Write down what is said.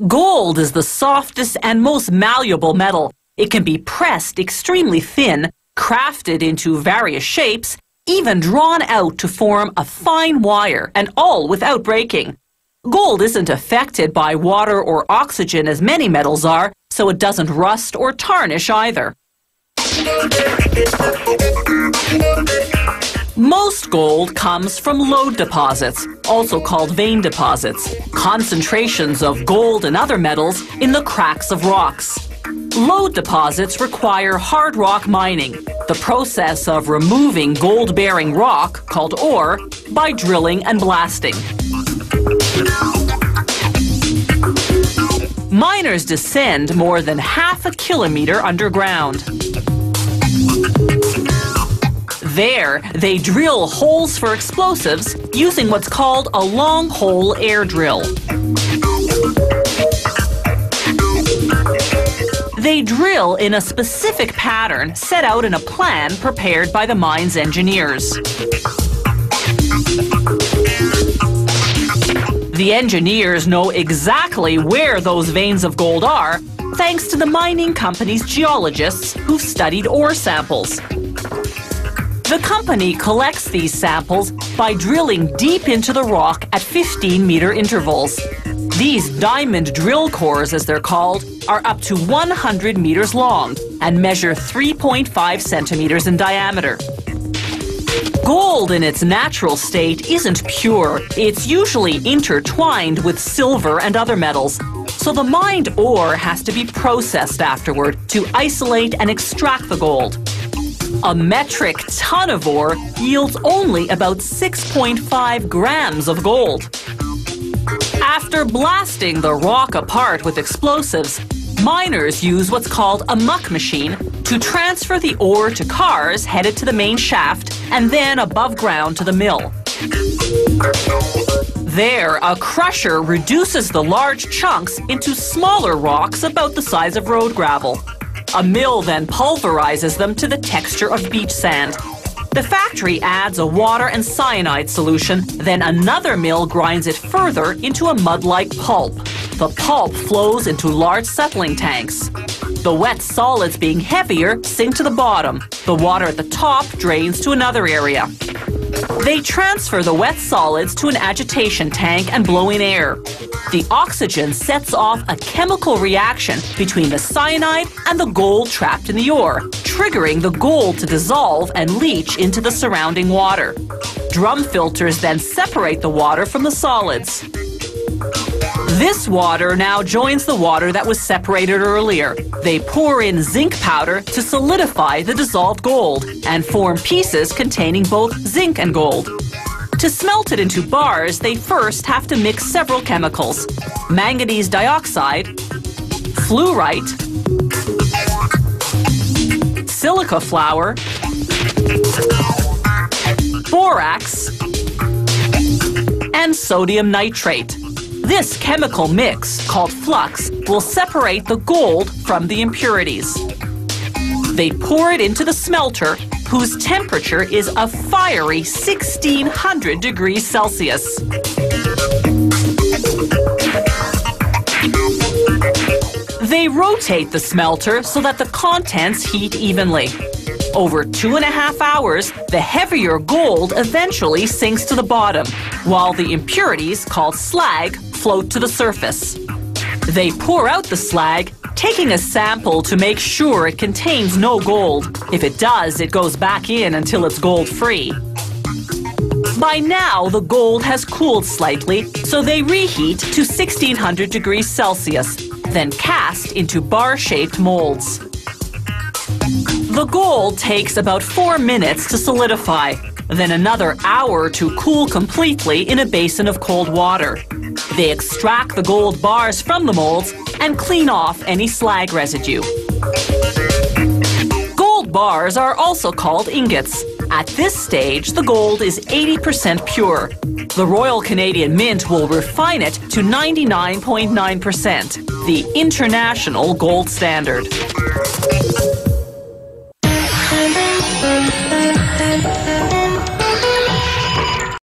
Gold is the softest and most malleable metal. It can be pressed extremely thin, crafted into various shapes, even drawn out to form a fine wire, and all without breaking. Gold isn't affected by water or oxygen as many metals are, so it doesn't rust or tarnish either. Most gold comes from lode deposits, also called vein deposits, concentrations of gold and other metals in the cracks of rocks. Lode deposits require hard rock mining, the process of removing gold-bearing rock, called ore, by drilling and blasting. Miners descend more than half a kilometer underground. There, they drill holes for explosives using what's called a long-hole air drill. They drill in a specific pattern set out in a plan prepared by the mine's engineers. The engineers know exactly where those veins of gold are, thanks to the mining company's geologists who've studied ore samples. The company collects these samples by drilling deep into the rock at 15-meter intervals. These diamond drill cores, as they're called, are up to 100 meters long and measure 3.5 centimeters in diameter. Gold in its natural state isn't pure. It's usually intertwined with silver and other metals, so the mined ore has to be processed afterward to isolate and extract the gold. A metric ton of ore yields only about 6.5 grams of gold. After blasting the rock apart with explosives, miners use what's called a muck machine to transfer the ore to cars headed to the main shaft and then above ground to the mill. There, a crusher reduces the large chunks into smaller rocks about the size of road gravel. A mill then pulverizes them to the texture of beach sand. The factory adds a water and cyanide solution, then another mill grinds it further into a mud-like pulp. The pulp flows into large settling tanks. The wet solids, being heavier, sink to the bottom. The water at the top drains to another area. They transfer the wet solids to an agitation tank and blow in air. The oxygen sets off a chemical reaction between the cyanide and the gold trapped in the ore, triggering the gold to dissolve and leach into the surrounding water. Drum filters then separate the water from the solids. This water now joins the water that was separated earlier. They pour in zinc powder to solidify the dissolved gold and form pieces containing both zinc and gold. To smelt it into bars, they first have to mix several chemicals: manganese dioxide, fluorite, silica flour, borax, and sodium nitrate. This chemical mix, called flux, will separate the gold from the impurities. They pour it into the smelter, whose temperature is a fiery 1600 degrees Celsius. They rotate the smelter so that the contents heat evenly. Over 2.5 hours, the heavier gold eventually sinks to the bottom, while the impurities, called slag, float to the surface. They pour out the slag, taking a sample to make sure it contains no gold. If it does, it goes back in until it's gold-free. By now, the gold has cooled slightly, so they reheat to 1600 degrees Celsius, then cast into bar-shaped molds. The gold takes about 4 minutes to solidify, then another hour to cool completely in a basin of cold water. They extract the gold bars from the molds and clean off any slag residue. Gold bars are also called ingots. At this stage, the gold is 80% pure. The Royal Canadian Mint will refine it to 99.9%, the international gold standard.